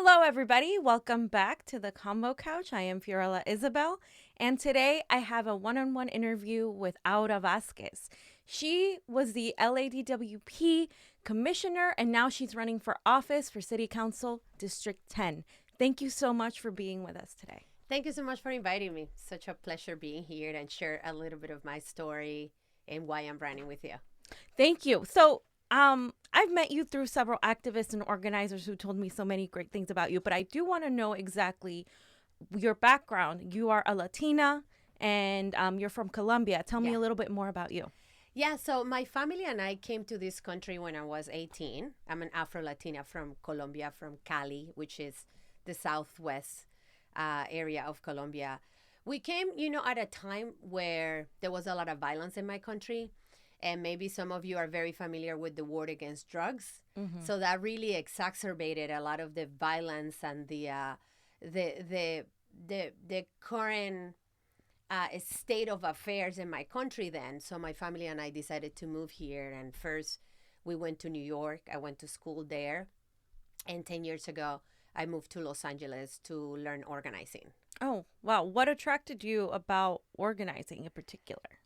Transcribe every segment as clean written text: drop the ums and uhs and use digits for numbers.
Hello, everybody. Welcome back to the CONVO Couch. I am Fiorella Isabel, and today I have a one-on-one interview with Aura Vasquez. She was the LADWP commissioner, and now she's running for office for City Council District 10. Thank you so much for being with us today. Thank you so much for inviting me. Such a pleasure being here and share a little bit of my story and why I'm running with you. Thank you. So, I've met you through several activists and organizers who told me so many great things about you, but I do want to know exactly your background. You are a Latina and you're from Colombia. Tell me Yeah. a little bit more about you. Yeah, so my family and I came to this country when I was 18. I'm an Afro Latina from Colombia, from Cali, which is the southwest area of Colombia. We came, at a time where there was a lot of violence in my country. And maybe some of you are very familiar with the war against drugs. Mm-hmm. So that really exacerbated a lot of the violence and the current state of affairs in my country then. So my family and I decided to move here. And first, we went to New York. I went to school there. And 10 years ago, I moved to Los Angeles to learn organizing. Oh, wow. What attracted you about organizing in particular?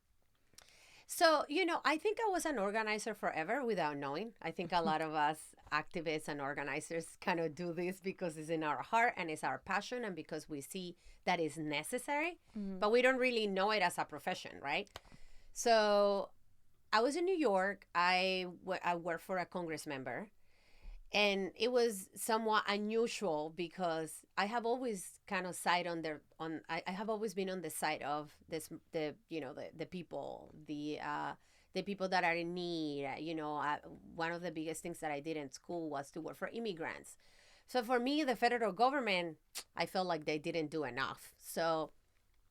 So, I think I was an organizer forever without knowing. I think a lot of us activists and organizers kind of do this because it's in our heart and it's our passion and because we see that it's necessary, but we don't really know it as a profession, right? So I was in New York. I worked for a Congress member. And it was somewhat unusual because I have always kind of I have always been on the side of the people, the people that are in need. One of the biggest things that I did in school was to work for immigrants. So for me, the federal government, I felt like they didn't do enough. So,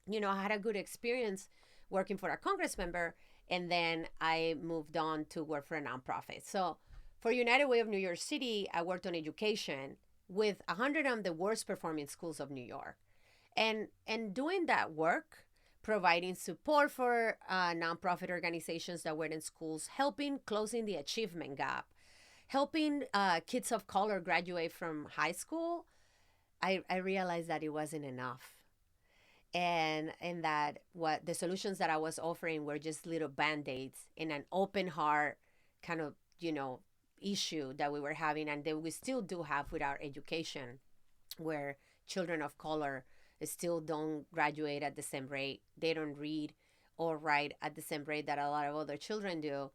I had a good experience working for a Congress member, and then I moved on to work for a nonprofit. So for United Way of New York City, I worked on education with 100 of the worst performing schools of New York. And doing that work, providing support for nonprofit organizations that were in schools, helping closing the achievement gap, helping kids of color graduate from high school, I realized that it wasn't enough. And that what the solutions that I was offering were just little band-aids in an open heart kind of, issue that we were having and that we still do have with our education, where children of color still don't graduate at the same rate. They don't read or write at the same rate that a lot of other children do.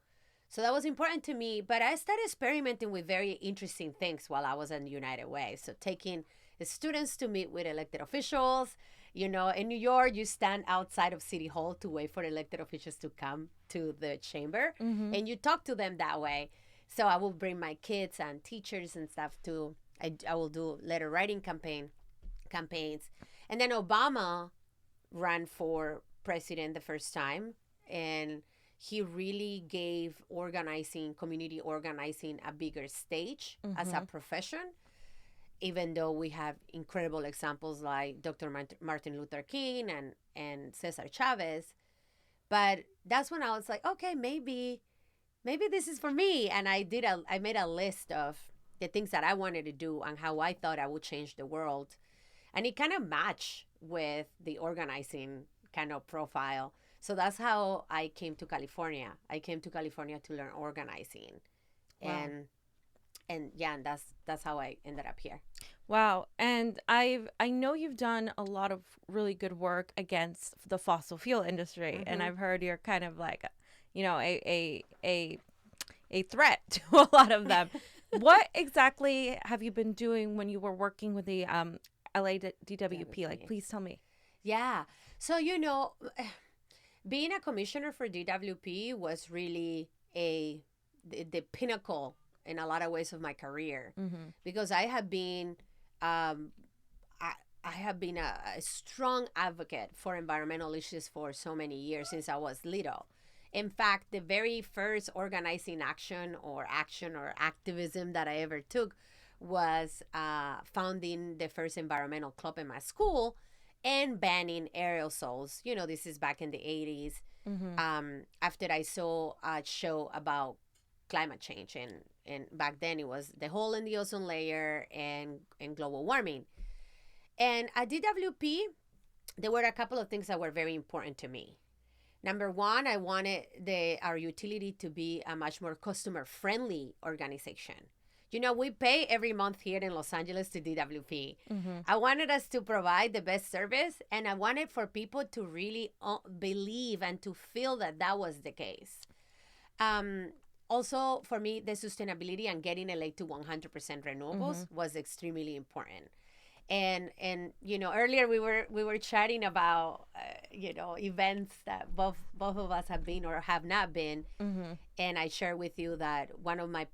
So that was important to me, but I started experimenting with very interesting things while I was in United Way. So taking the students to meet with elected officials. In New York, you stand outside of City Hall to wait for elected officials to come to the chamber, and you talk to them that way. So I will bring my kids and teachers and stuff to. I will do letter writing campaigns, and then Obama ran for president the first time, and he really gave community organizing, a bigger stage as a profession. Even though we have incredible examples like Dr. Martin Luther King and Cesar Chavez, but that's when I was like, okay, maybe this is for me. And I made a list of the things that I wanted to do and how I thought I would change the world. And it kind of matched with the organizing kind of profile. So that's how I came to California. I came to California to learn organizing. Wow. And that's how I ended up here. Wow. And I know you've done a lot of really good work against the fossil fuel industry, and I've heard you're kind of like, a threat to a lot of them. What exactly have you been doing when you were working with the LADWP? Like, please tell me. Yeah. So, being a commissioner for DWP was really the pinnacle in a lot of ways of my career, because I have been I have been a strong advocate for environmental issues for so many years since I was little. In fact, the very first organizing action or activism that I ever took was founding the first environmental club in my school and banning aerosols. This is back in the 80s. After I saw a show about climate change and back then it was the hole in the ozone layer and global warming. And at DWP, there were a couple of things that were very important to me. Number one, I wanted our utility to be a much more customer-friendly organization. You know, we pay every month here in Los Angeles to DWP. Mm-hmm. I wanted us to provide the best service, and I wanted for people to really believe and to feel that that was the case. Also, for me, the sustainability and getting LA to 100% renewables was extremely important. And you know, earlier we were chatting about you know, events that both of us have been or have not been, and I shared with you that one of my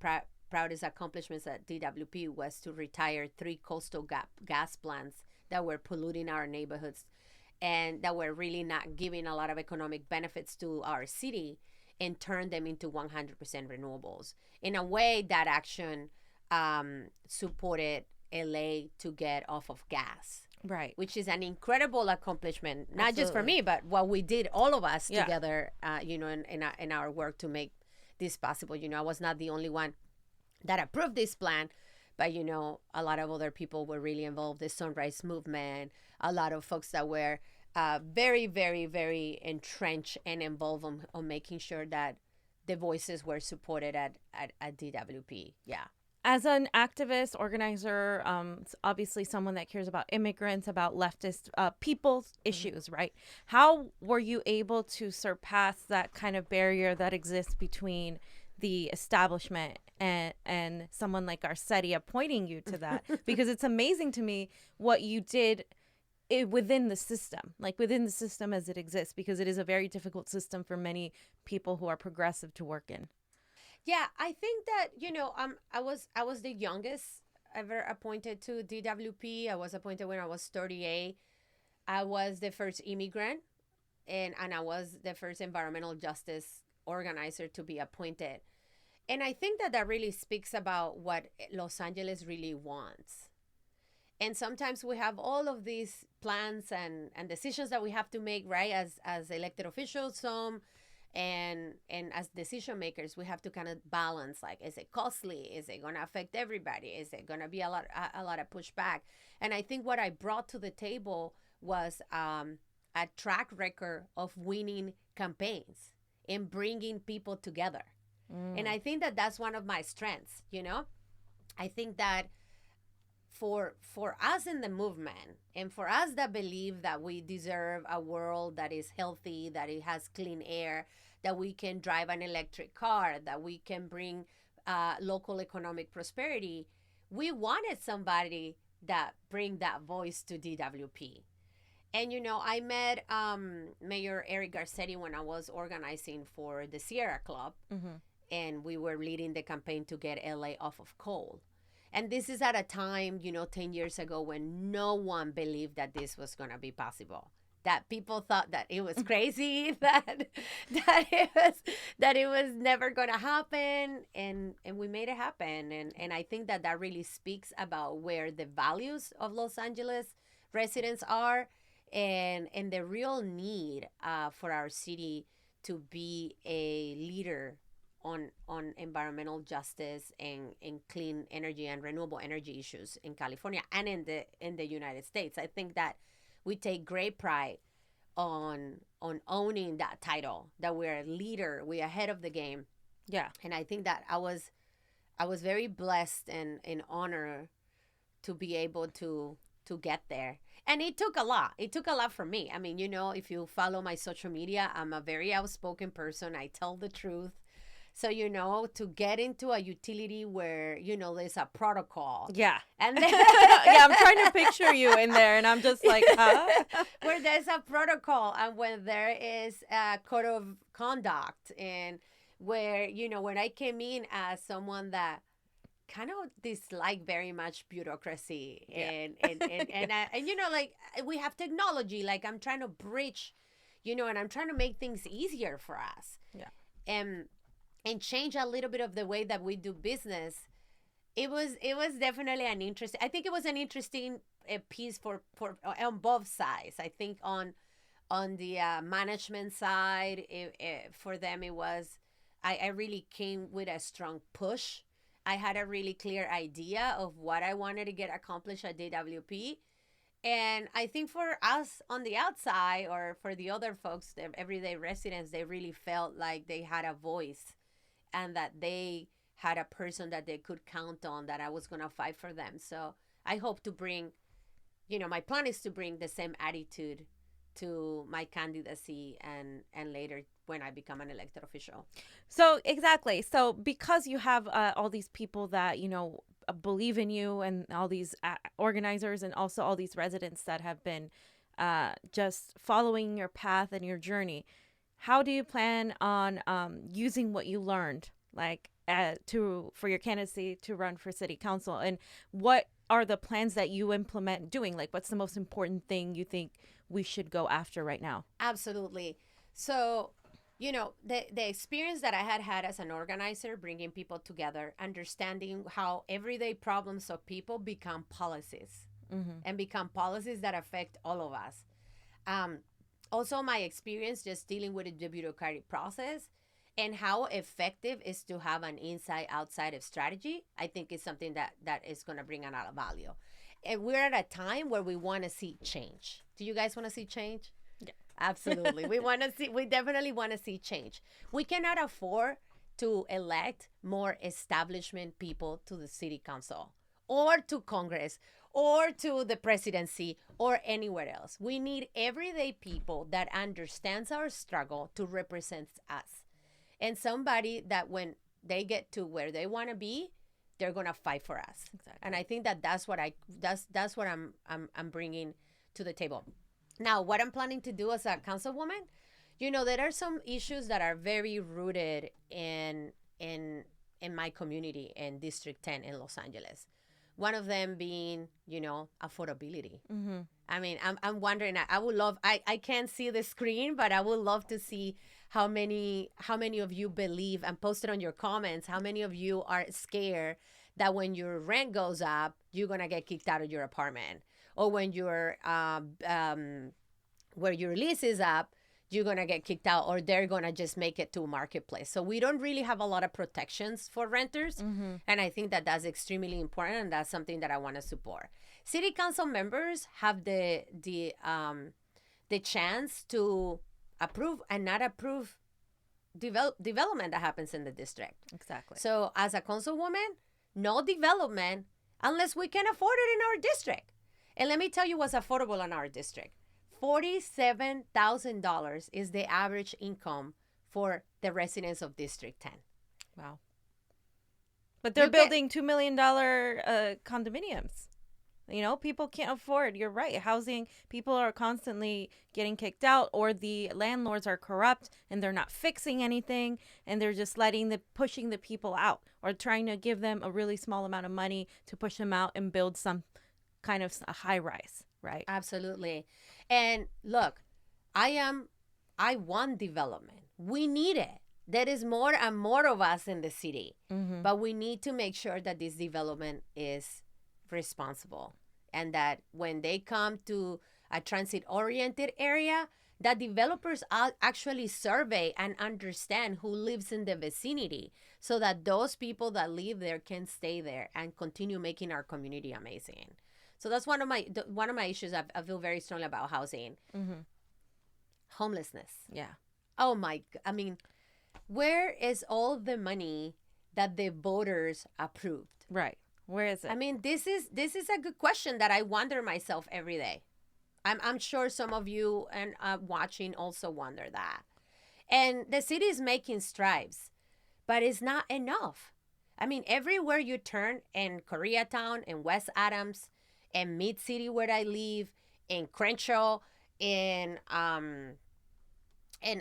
proudest accomplishments at DWP was to retire 3 coastal gas plants that were polluting our neighborhoods and that were really not giving a lot of economic benefits to our city, and turn them into 100% renewables. In a way, that action supported LA to get off of gas. Right. Which is an incredible accomplishment, not Absolutely. just for me, but what we did, all of us Yeah. together, you know, in our work to make this possible. You know, I was not the only one that approved this plan, but, you know, a lot of other people were really involved. The Sunrise Movement, a lot of folks that were very, very, very entrenched and involved on making sure that the voices were supported at DWP. Yeah. As an activist, organizer, obviously someone that cares about immigrants, about leftist people's issues, right? How were you able to surpass that kind of barrier that exists between the establishment and someone like Garcetti pointing you to that? Because it's amazing to me what you did within the system, like within the system as it exists, because it is a very difficult system for many people who are progressive to work in. Yeah, I think that, you know, I was the youngest ever appointed to DWP. I was appointed when I was 38. I was the first immigrant, and I was the first environmental justice organizer to be appointed. And I think that really speaks about what Los Angeles really wants. And sometimes we have all of these plans and decisions that we have to make, right, as elected officials, and as decision makers, we have to kind of balance, like, is it costly? Is it going to affect everybody? Is it going to be a lot of pushback? And I think what I brought to the table was a track record of winning campaigns and bringing people together. And I think that that's one of my strengths, you know? I think that for us in the movement, and for us that believe that we deserve a world that is healthy, that it has clean air, that we can drive an electric car, that we can bring local economic prosperity, we wanted somebody that bring that voice to DWP. And, you know, I met Mayor Eric Garcetti when I was organizing for the Sierra Club, and we were leading the campaign to get LA off of coal. And this is at a time, you know, 10 years ago when no one believed that this was going to be possible. That people thought that it was crazy, that it was never going to happen, and we made it happen. And I think that really speaks about where the values of Los Angeles residents are, and the real need for our city to be a leader on environmental justice and clean energy and renewable energy issues in California and in the United States. I think that we take great pride on owning that title, that we're a leader, we're ahead of the game. Yeah. And I think that I was very blessed and honored to be able to get there. And it took a lot. It took a lot for me. I mean, you know, if you follow my social media, I'm a very outspoken person. I tell the truth. So, you know, to get into a utility where, you know, there's a protocol. Yeah. And then yeah, I'm trying to picture you in there, and I'm just like, huh? Where there's a protocol, and when there is a code of conduct, and where, you know, when I came in as someone that kind of dislike very much bureaucracy, and you know, like, we have technology, like, I'm trying to bridge, you know, and I'm trying to make things easier for us. Yeah. And change a little bit of the way that we do business. It was definitely an interesting, I think it was an interesting piece for on both sides. I think on the management side, for them it was, I really came with a strong push. I had a really clear idea of what I wanted to get accomplished at DWP. And I think for us on the outside, or for the other folks, the everyday residents, they really felt like they had a voice and that they had a person that they could count on, that I was going to fight for them. So I hope to bring, my plan is to bring the same attitude to my candidacy and later when I become an elected official. So exactly. So because you have all these people that believe in you, and all these organizers, and also all these residents that have been just following your path and your journey, how do you plan on using what you learned, like for your candidacy to run for city council, and what are the plans that you implement doing? Like, what's the most important thing you think we should go after right now? Absolutely. So, the experience that I had as an organizer, bringing people together, understanding how everyday problems of people become policies, and become policies that affect all of us. Also, my experience just dealing with the bureaucratic process and how effective is to have an inside-outside of strategy, I think is something that is going to bring a lot of value. And we're at a time where we want to see change. Do you guys want to see change? Yeah. Absolutely. We definitely want to see change. We cannot afford to elect more establishment people to the city council or to Congress or to the presidency or anywhere else. We need everyday people that understands our struggle to represent us. And somebody that when they get to where they want to be, they're going to fight for us. Exactly. And I think that's what I'm bringing to the table. Now, what I'm planning to do as a councilwoman, there are some issues that are very rooted in my community in District 10 in Los Angeles. One of them being, affordability. Mm-hmm. I mean, I'm wondering, I would love, I can't see the screen, but I would love to see how many of you believe, and post it on your comments, how many of you are scared that when your rent goes up, you're going to get kicked out of your apartment, or when your where your lease is up, you're going to get kicked out, or they're going to just make it to a marketplace. So we don't really have a lot of protections for renters. Mm-hmm. And I think that that's extremely important, and that's something that I want to support. City council members have the chance to approve and not approve development that happens in the district. Exactly. So as a councilwoman, no development unless we can afford it in our district. And let me tell you what's affordable in our district. $47,000 is the average income for the residents of District 10. Wow. But they're building $2 million condominiums. People can't afford. You're right. Housing, people are constantly getting kicked out, or the landlords are corrupt and they're not fixing anything, and they're just pushing the people out, or trying to give them a really small amount of money to push them out and build some kind of a high rise, right? Absolutely. And look, I want development. We need it. There is more and more of us in the city, but we need to make sure that this development is responsible, and that when they come to a transit-oriented area, that developers actually survey and understand who lives in the vicinity, so that those people that live there can stay there and continue making our community amazing. So that's one of my issues. I feel very strongly about housing. Homelessness. Yeah. Oh my! I mean, where is all the money that the voters approved? Right. Where is it? I mean, this is a good question that I wonder myself every day. I'm sure some of you and watching also wonder that. And the city is making strides, but it's not enough. I mean, everywhere you turn, in Koreatown, in West Adams, in Mid City where I live, in Crenshaw, in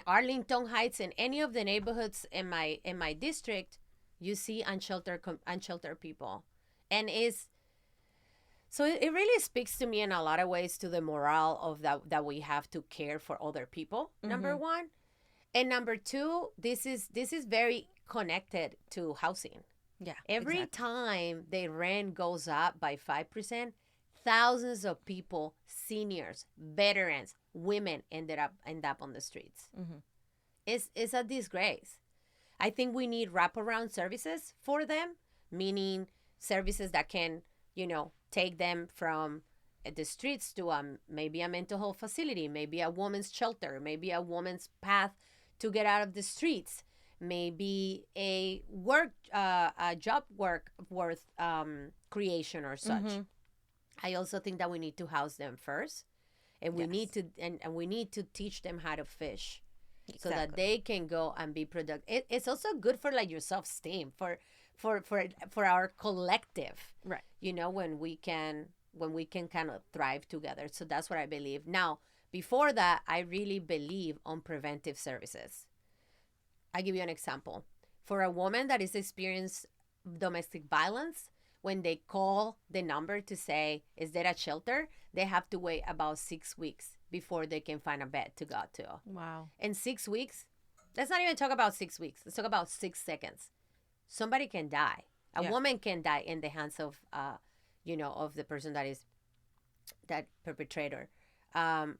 Arlington Heights, in any of the neighborhoods in my district, you see unsheltered people. And so it really speaks to me in a lot of ways to the morale of that we have to care for other people, number one. And number two, this is very connected to housing. Yeah. Every time the rent goes up by 5%, thousands of people, seniors, veterans, women end up on the streets. It's a disgrace. I think we need wraparound services for them, meaning services that can, take them from the streets to maybe a mental health facility, maybe a woman's shelter, maybe a woman's path to get out of the streets, maybe a job work worth creation or such. Mm-hmm. I also think that we need to house them first, and we Yes. need to and we need to teach them how to fish, so that Exactly. they can go and be productive. It's also good for like your self-esteem, for our collective, Right. when we can kind of thrive together. So that's what I believe. Now, before that, I really believe on preventive services. I give you an example. For a woman that is experiencing domestic violence, when they call the number to say, is there a shelter? They have to wait about 6 weeks before they can find a bed to go to. Wow. In 6 weeks, let's not even talk about 6 weeks. Let's talk about 6 seconds. Somebody can die. A Yeah. woman can die in the hands of, of the person that perpetrator. Um,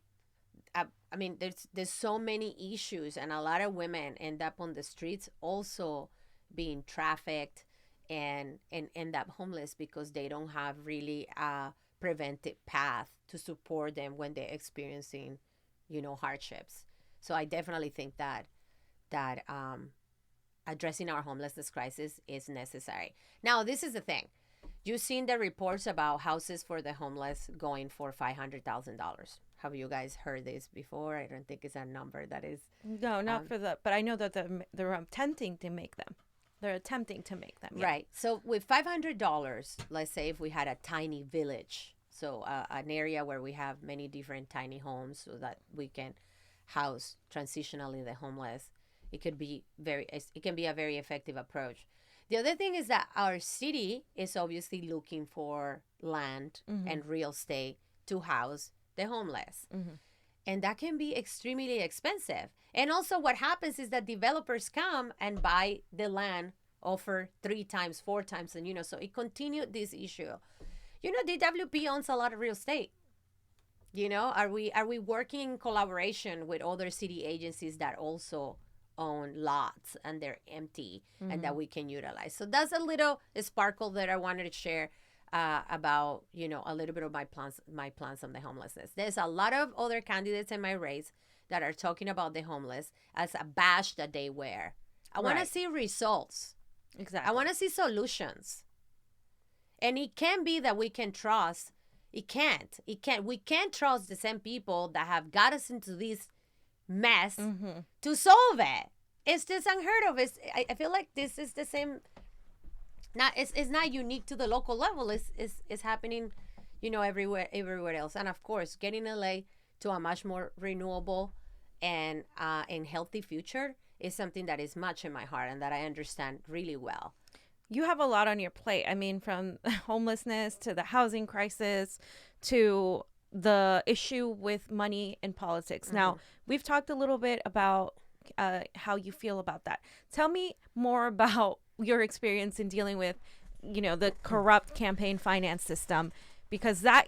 I mean, there's so many issues, and a lot of women end up on the streets, also being trafficked and end up homeless because they don't have really a preventive path to support them when they're experiencing, hardships. So I definitely think that addressing our homelessness crisis is necessary. Now, this is the thing. You've seen the reports about houses for the homeless going for $500,000. Have you guys heard this before? I don't think it's a number that is. No, not for the. But I know that they're attempting to make them. They're attempting to make them. Yeah. Right. So with $500, let's say if we had a tiny village, so an area where we have many different tiny homes so that we can house transitionally the homeless, it can be a very effective approach. The other thing is that our city is obviously looking for land and real estate to house the homeless. Mm-hmm. And that can be extremely expensive. And also what happens is that developers come and buy the land, offer 3 times, 4 times, and so it continued this issue. DWP owns a lot of real estate. Are we working in collaboration with other city agencies that also own lots and they're empty and that we can utilize? So that's a little sparkle that I wanted to share about a little bit of my plans on the homelessness. There's a lot of other candidates in my race that are talking about the homeless as a badge that they wear. I want to see results. Exactly. I want to see solutions. And it can be that we can trust. We can't trust the same people that have got us into this mess to solve it. It's just unheard of. I feel like this is the same. It's not unique to the local level. It's happening, everywhere else. And of course, getting LA to a much more renewable and healthy future is something that is much in my heart and that I understand really well. You have a lot on your plate. I mean, from homelessness to the housing crisis to the issue with money in politics. Now, we've talked a little bit about how you feel about that. Tell me more about your experience in dealing with, the corrupt campaign finance system, because that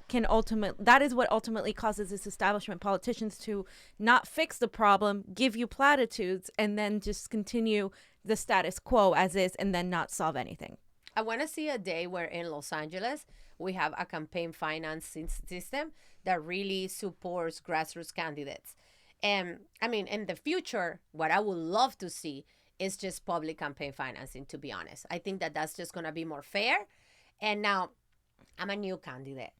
is what ultimately causes this establishment politicians to not fix the problem, give you platitudes, and then just continue the status quo as is and then not solve anything. I want to see a day where in Los Angeles we have a campaign finance system that really supports grassroots candidates. And I mean, in the future, what I would love to see is just public campaign financing, to be honest. I think that that's just going to be more fair. And now, I'm a new candidate.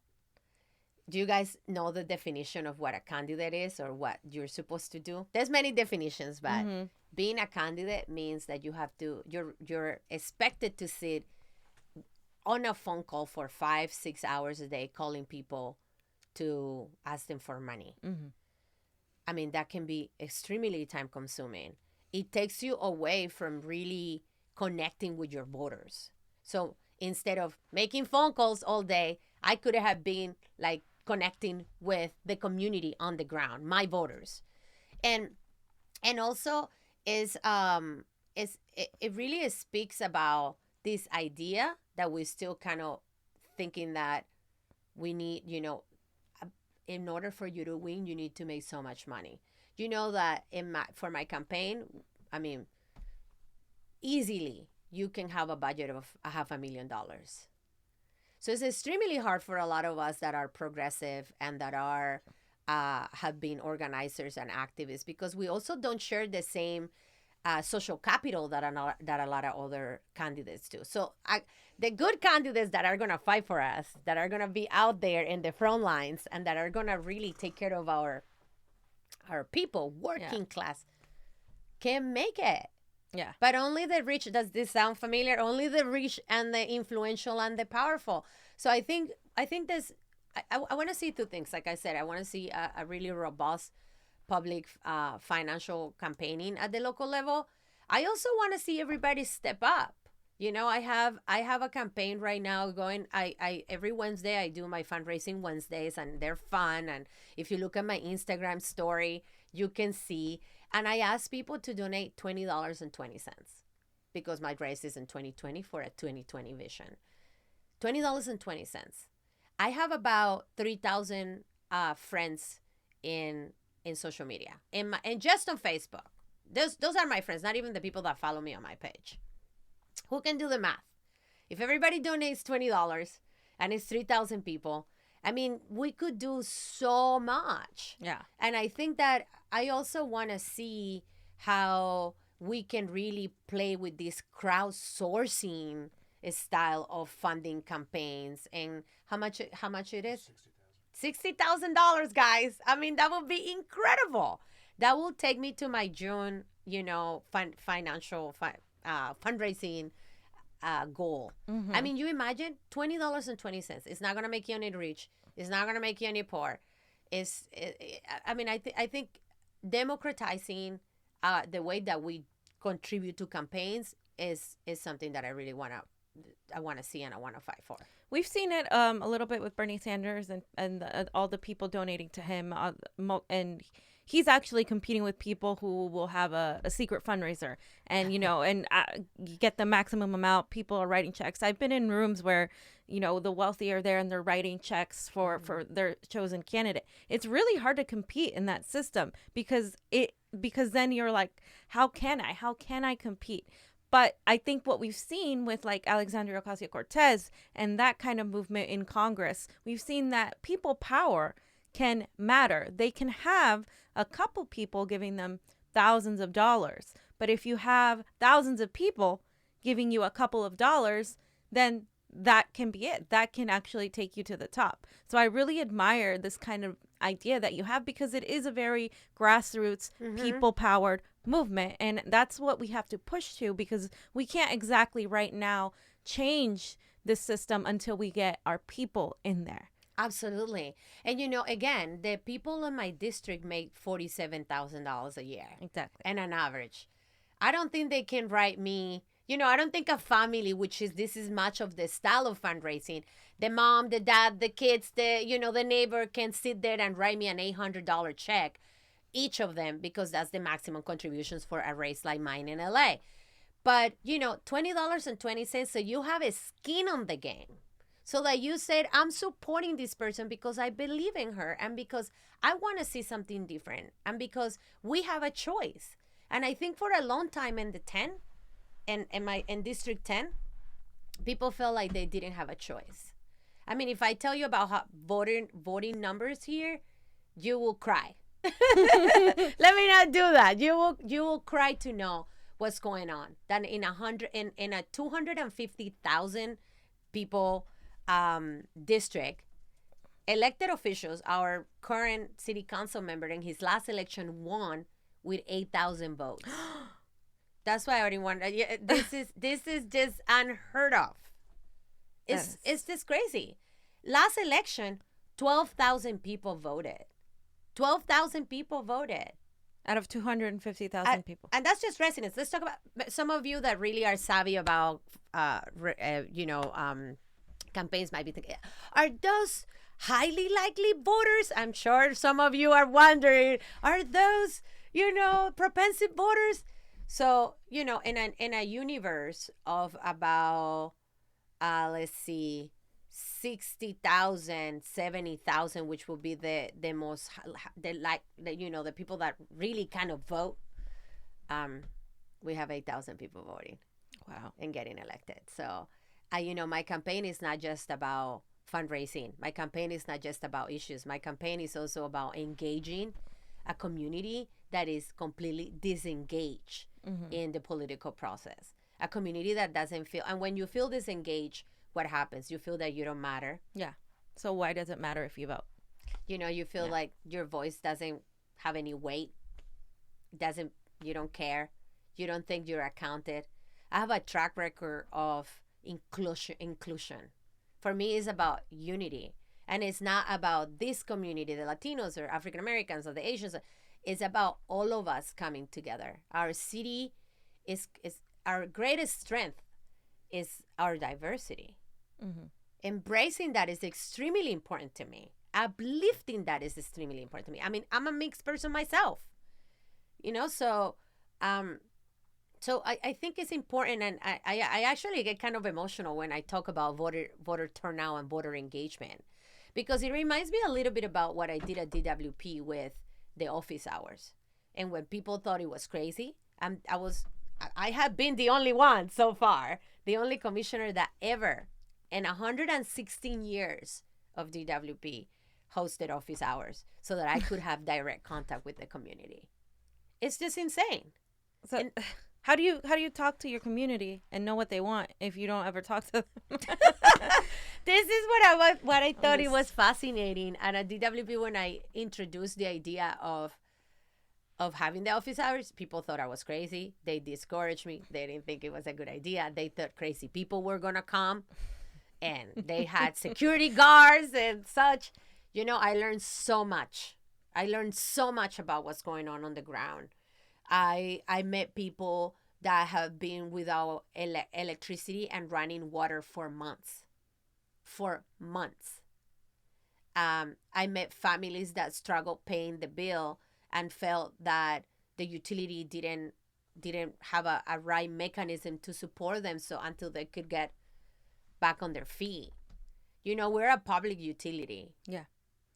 Do you guys know the definition of what a candidate is or what you're supposed to do? There's many definitions, but being a candidate means that you're expected to sit on a phone call for 5-6 hours a day calling people to ask them for money. I mean, that can be extremely time consuming. It takes you away from really connecting with your voters. So instead of making phone calls all day, I could have been like connecting with the community on the ground, my voters. And also it really speaks about this idea that we're still kind of thinking that we need, in order for you to win, you need to make so much money. That for my campaign, I mean, easily, you can have a budget of $500,000. So it's extremely hard for a lot of us that are progressive and that are have been organizers and activists, because we also don't share the same social capital that a lot of other candidates do. So the good candidates that are going to fight for us, that are going to be out there in the front lines, and that are going to really take care of our people, working class, can make it. Yeah. But only the rich. Does this sound familiar? Only the rich and the influential and the powerful. So I think there's, I want to see two things. Like I said, I want to see a really robust public financial campaigning at the local level. I also want to see everybody step up. You know, I have a campaign right now going. I every Wednesday I do my fundraising Wednesdays, and they're fun. And if you look at my Instagram story, you can see. And I ask people to donate $20.20, because my race is in 2020 for a 2020 vision. $20.20. I have about 3,000 friends in social media, and just on Facebook. Those are my friends, not even the people that follow me on my page. Who can do the math? If everybody donates $20 and it's 3,000 people, I mean, we could do so much. Yeah. And I think that I also want to see how we can really play with this crowdsourcing style of funding campaigns. And how much it is? $60,000, guys. I mean, that would be incredible. That will take me to my June, financial fundraising goal. Mm-hmm. I mean, you imagine $20.20. It's not gonna make you any rich. It's not gonna make you any poor. I think democratizing the way that we contribute to campaigns is something that I really want to see and I want to fight for. We've seen it a little bit with Bernie Sanders and all the people donating to him, and he's actually competing with people who will have a secret fundraiser, and you get the maximum amount. People are writing checks. I've been in rooms where the wealthy are there and they're writing checks for their chosen candidate. It's really hard to compete in that system because then you're like, how can I compete? But I think what we've seen with like Alexandria Ocasio-Cortez and that kind of movement in Congress, we've seen that people power can matter. They can have a couple people giving them thousands of dollars. But if you have thousands of people giving you a couple of dollars, then that can be it. That can actually take you to the top. So I really admire this kind of idea that you have, because it is a very grassroots, people-powered movement. And that's what we have to push to, because we can't exactly right now change this system until we get our people in there. Absolutely. And again, the people in my district make $47,000 a year. Exactly. And an average. I don't think they can write me, I don't think a family, this is much of the style of fundraising. The mom, the dad, the kids, the neighbor can sit there and write me an $800 check, each of them, because that's the maximum contributions for a race like mine in LA. But, $20.20, so you have a skin on the game. So that you said, I'm supporting this person because I believe in her, and because I want to see something different, and because we have a choice. And I think for a long time in the 10, in District 10, people felt like they didn't have a choice. I mean, if I tell you about how voting numbers here, you will cry. Let me not do that. You will cry to know what's going on. That in a 250,000 people district, elected officials, our current city council member in his last election won with 8,000 votes. That's why I already wanted. This is just unheard of. It's just crazy. Last election, 12,000 people voted. 12,000 people voted Out of 250,000 people. And that's just residents. Let's talk about some of you that really are savvy about, campaigns might be thinking, are those highly likely voters? I'm sure some of you are wondering, are those, propensive voters? So, in a universe of about, 60,000, 70,000, which will be the most, the people that really kind of vote, we have 8,000 people voting. Wow. and getting elected. So, my campaign is not just about fundraising. My campaign is not just about issues. My campaign is also about engaging a community that is completely disengaged in the political process. A community that doesn't feel, and when you feel disengaged, what happens? You feel that you don't matter. Yeah. So why does it matter if you vote? You feel like your voice doesn't have any weight. Doesn't You don't care. You don't think you're accounted. I have a track record of inclusion. For me, it's about unity. And it's not about this community, the Latinos or African Americans or the Asians. It's about all of us coming together. Our city is our greatest strength is our diversity. Embracing that is extremely important to me. Uplifting that is extremely important to me. I mean, I'm a mixed person myself, so I think it's important, and I actually get kind of emotional when I talk about voter turnout and voter engagement, because it reminds me a little bit about what I did at DWP with the office hours. And when people thought it was crazy, I have been the only one so far, the only commissioner that ever in 116 years of DWP hosted office hours so that I could have direct contact with the community. It's just insane. So how do you talk to your community and know what they want if you don't ever talk to them? This is what I thought it was fascinating. And at DWP, when I introduced the idea of having the office hours, people thought I was crazy. They discouraged me. They didn't think it was a good idea. They thought crazy people were going to come. And they had security guards and such. I learned so much. I learned so much about what's going on the ground. I met people that have been without electricity and running water for months. I met families that struggled paying the bill and felt that the utility didn't have a right mechanism to support them until they could get back on their feet. We're a public utility. Yeah.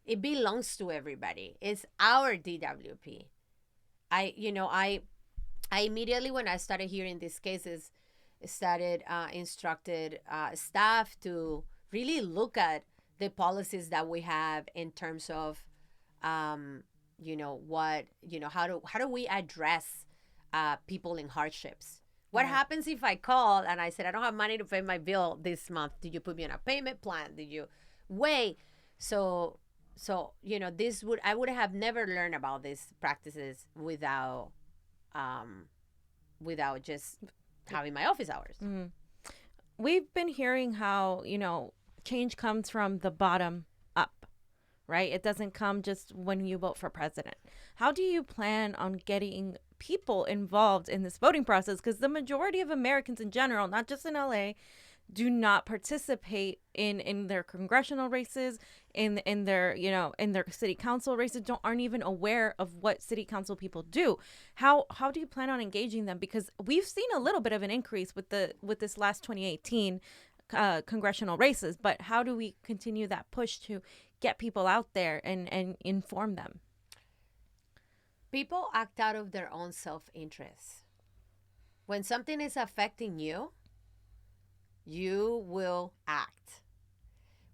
It belongs to everybody. It's our DWP. I immediately, when I started hearing these cases, instructed staff to really look at the policies that we have in terms of, how do we address people in hardships? What happens if I call and I said, I don't have money to pay my bill this month? Did you put me on a payment plan? Did you wait? So I would have never learned about these practices without just having my office hours. Mm-hmm. We've been hearing how, change comes from the bottom up, right? It doesn't come just when you vote for president. How do you plan on getting people involved in this voting process? Because the majority of Americans in general, not just in LA, do not participate in their congressional races, in their in their city council races, aren't even aware of what city council people do. How do you plan on engaging them? Because we've seen a little bit of an increase with this last 2018 congressional races, but how do we continue that push to get people out there and inform them? People act out of their own self-interest. When something is affecting you, you will act.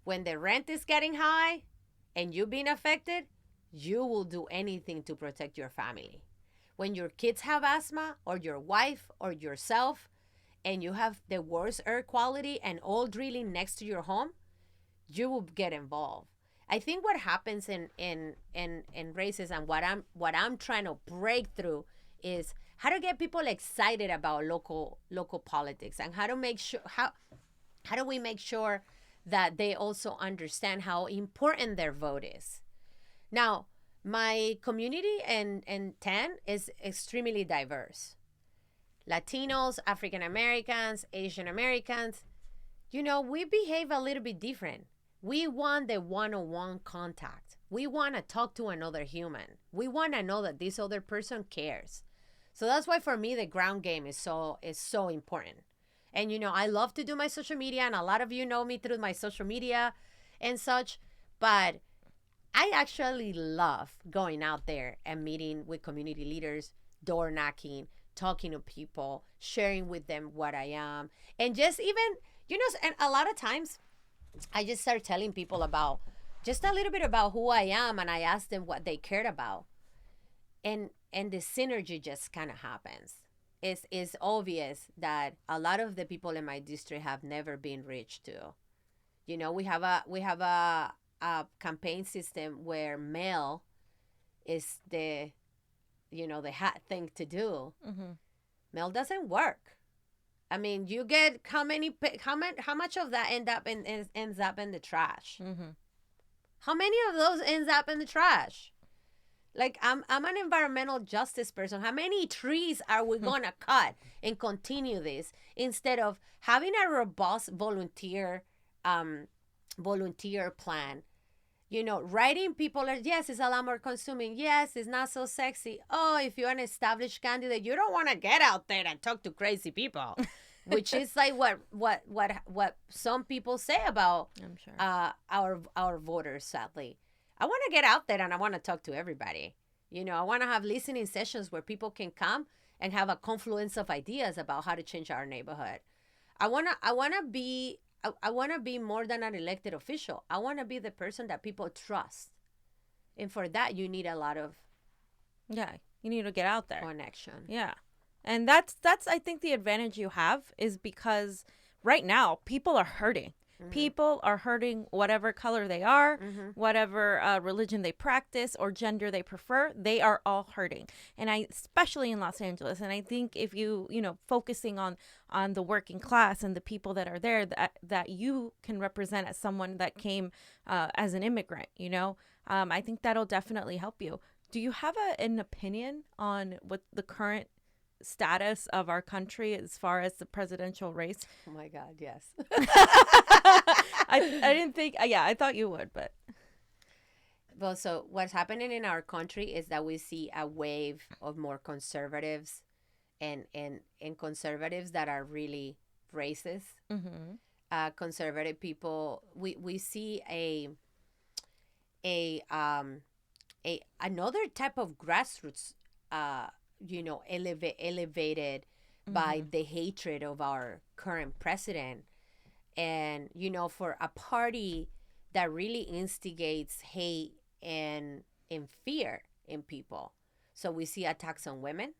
When the rent is getting high and you've been affected, you will do anything to protect your family. When your kids have asthma, or your wife or yourself, and you have the worst air quality and all drilling next to your home, you will get involved. I think what happens in races, and what I'm trying to break through, is how to get people excited about local politics, and how to make sure how do we make sure that they also understand how important their vote is. Now, my community in 10 is extremely diverse. Latinos, African Americans, Asian Americans, we behave a little bit different. We want the one-on-one contact. We want to talk to another human. We want to know that this other person cares. So that's why for me the ground game is so important. And I love to do my social media, and a lot of you know me through my social media and such, but I actually love going out there and meeting with community leaders, door knocking, talking to people, sharing with them what I am, and just even, and a lot of times I just start telling people about just a little bit about who I am, and I ask them what they cared about, and the synergy just kind of happens. It's obvious that a lot of the people in my district have never been reached to. We have a campaign system where mail is the the hot thing to do. Mm-hmm. Mail doesn't work. I mean, you get how much of that ends up in the trash? Mm-hmm. How many of those ends up in the trash? Like, I'm an environmental justice person. How many trees are we gonna cut and continue this instead of having a robust volunteer plan? Writing people are, yes, it's a lot more consuming. Yes, it's not so sexy. Oh, if you're an established candidate, you don't want to get out there and talk to crazy people, which is like what some people say about I'm sure. our voters, sadly. I want to get out there and I want to talk to everybody. I want to have listening sessions where people can come and have a confluence of ideas about how to change our neighborhood. I want to be more than an elected official. I want to be the person that people trust. And for that, you need a lot of Yeah, you need to get out there. connection. Yeah. And that's I think the advantage you have is because right now people are hurting. Mm-hmm. People are hurting whatever color they are, Mm-hmm. whatever religion they practice or gender they prefer. They are all hurting. And especially in Los Angeles. And I think if focusing on the working class and the people that are there that you can represent as someone that came as an immigrant, I think that'll definitely help you. Do you have an opinion on what the current status of our country as far as the presidential race? Oh my God, yes. I didn't think, I thought you would, but. Well, so what's happening in our country is that we see a wave of more conservatives and conservatives that are really racist. Mm-hmm. Conservative people, we see another type of grassroots elevated by Mm-hmm. the hatred of our current president, and for a party that really instigates hate and fear in people. So we see attacks on women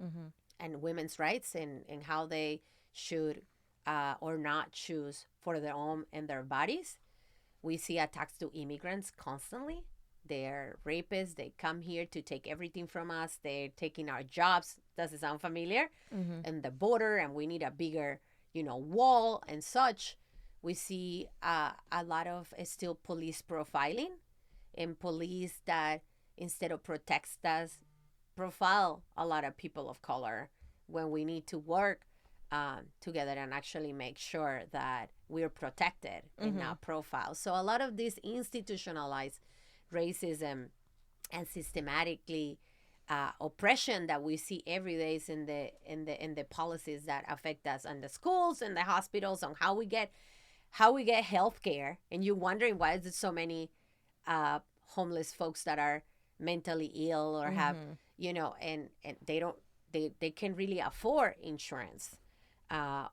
Mm-hmm. and women's rights and how they should or not choose for their own and their bodies. We see attacks to immigrants constantly. They're rapists. They come here to take everything from us. They're taking our jobs. Does it sound familiar? Mm-hmm. And the border, and we need a bigger, wall and such. We see a lot of still police profiling, and police that instead of protect us, profile a lot of people of color when we need to work together and actually make sure that we're protected and not profiled. So a lot of this institutionalized racism and systematically oppression that we see every day is in the policies that affect us in the schools and the hospitals, on how we get health care. And you're wondering why is there so many homeless folks that are mentally ill or have and they can really afford insurance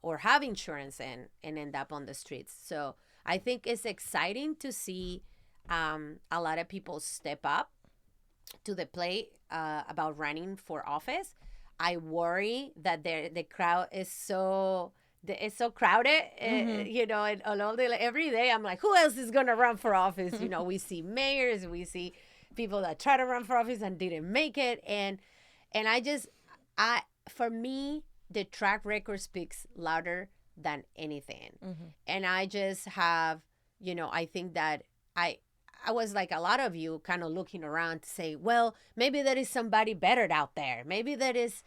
or have insurance and end up on the streets. So I think it's exciting to see a lot of people step up to the plate about running for office. I worry that the crowd is so crowded, and every day I'm like, who else is gonna run for office? We see mayors, we see people that try to run for office and didn't make it, and for me, the track record speaks louder than anything. And I just have, I think that I was like a lot of you kind of looking around to say, well, maybe there is somebody better out there. Maybe there is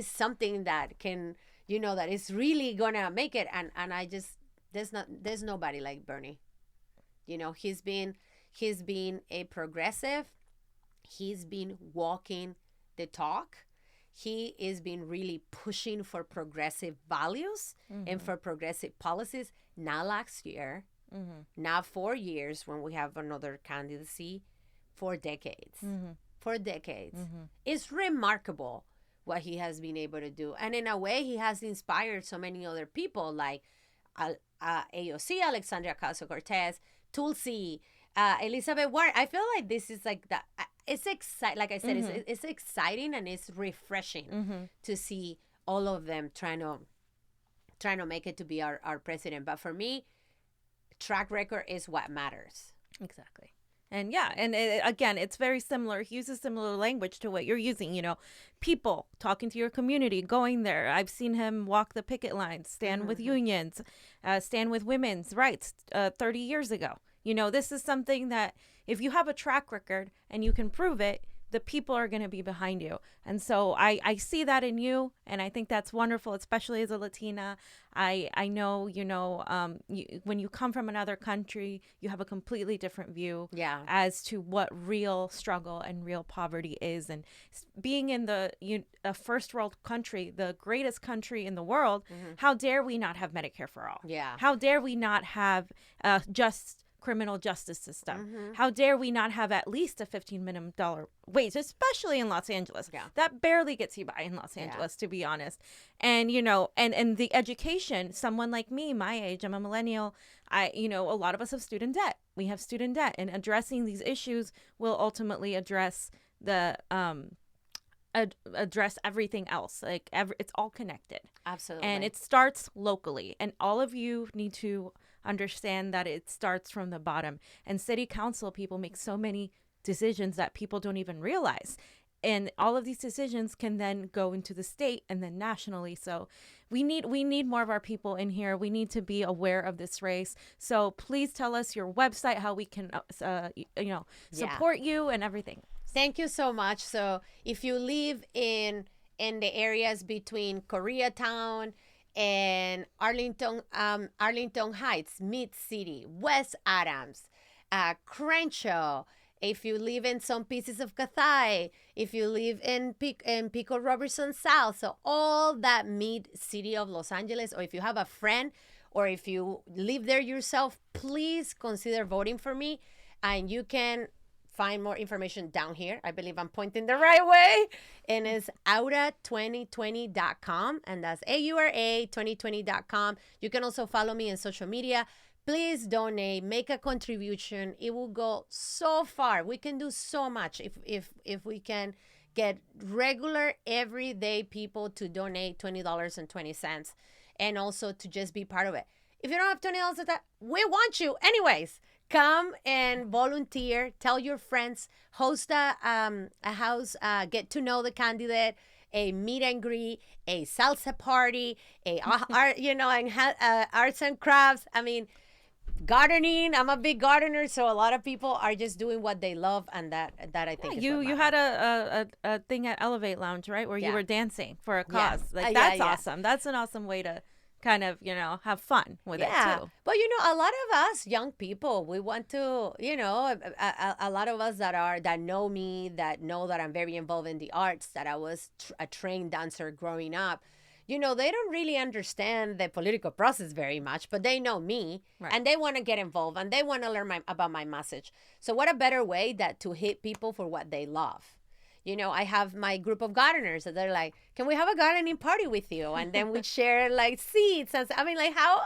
something that can, that is really gonna make it. And I just, there's nobody like Bernie. He's been a progressive. He's been walking the talk. He has been really pushing for progressive values and for progressive policies. Not last year, not 4 years when we have another candidacy, for decades. For decades. It's remarkable what he has been able to do. And in a way, he has inspired so many other people like AOC, Alexandria Ocasio-Cortez, Tulsi, Elizabeth Warren. I feel like this is like that. It's exciting. Like I said, it's exciting and it's refreshing to see all of them trying to make it to be our president. But for me, track record is what matters. Exactly. And yeah, and again, it's very similar. He uses similar language to what you're using, people talking to your community, going there. I've seen him walk the picket lines, stand with unions, stand with women's rights 30 years ago. This is something that if you have a track record and you can prove it, the people are going to be behind you. And so I see that in you, and I think that's wonderful, especially as a Latina. I know, when you come from another country, you have a completely different view as to what real struggle and real poverty is. And being in a first world country, the greatest country in the world, how dare we not have Medicare for all? Yeah. How dare we not have just criminal justice system? How dare we not have at least a $15 minimum wage, especially in Los Angeles? That barely gets you by in Los Angeles, to be honest. And and the education, someone like me, my age, I'm a millennial, a lot of us have student debt. We have student debt, and addressing these issues will ultimately address address everything else. Like it's all connected. Absolutely. And it starts locally, and all of you need to understand that it starts from the bottom. And city council people make so many decisions that people don't even realize, and all of these decisions can then go into the state and then nationally. So we need more of our people in here. We need to be aware of this race. So please tell us your website, how we can support you and everything. Thank you so much. So if you live in the areas between Koreatown and Arlington Heights, Mid-City, West Adams, Crenshaw, if you live in some pieces of Cathay, if you live in Pico Robertson South, so all that mid-city of Los Angeles, or if you have a friend, or if you live there yourself, please consider voting for me. And you can find more information down here. I believe I'm pointing the right way. And it's aura2020.com. And that's AURA2020.com. You can also follow me on social media. Please donate, make a contribution. It will go so far. We can do so much if we can get regular, everyday people to donate $20.20 and also to just be part of it. If you don't have $20 of that, we want you. Anyways, come and volunteer. Tell your friends. Host a house. Get to know the candidate. A meet and greet. A salsa party. A art, and arts and crafts. I mean, gardening. I'm a big gardener, so a lot of people are just doing what they love, and that I think is you had a thing at Elevate Lounge, right, where you were dancing for a cause. That's awesome. That's an awesome way to kind of have fun with it too. But a lot of us young people, we want to, a lot of us that know me, that know that I'm very involved in the arts, that I was a trained dancer growing up. They don't really understand the political process very much, but they know me, and they want to get involved, and they want to learn about my message. So what a better way to hit people for what they love. I have my group of gardeners that they're like, can we have a gardening party with you? And then we share seeds. And I mean, how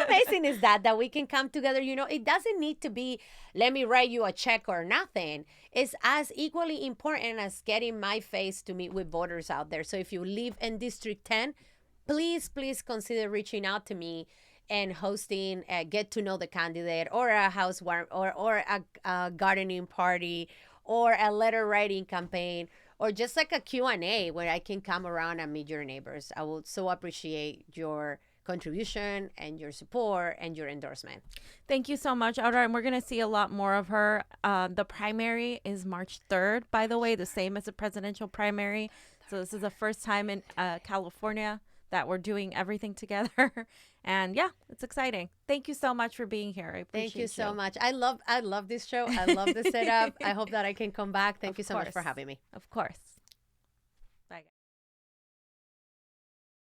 amazing is that we can come together? It doesn't need to be, let me write you a check or nothing. It's as equally important as getting my face to meet with voters out there. So if you live in District 10, please consider reaching out to me and hosting a get to know the candidate, or a house warm, or a gardening party, or a letter writing campaign, or just like a Q&A where I can come around and meet your neighbors. I would so appreciate your contribution and your support and your endorsement. Thank you so much, Aura. And we're going to see a lot more of her. The primary is March 3rd, by the way, the same as the presidential primary. So this is the first time in California that we're doing everything together. And yeah, it's exciting. Thank you so much for being here. I appreciate you. Thank you so much. I love this show. I love the setup. I hope that I can come back. Thank you so much for having me. Of course.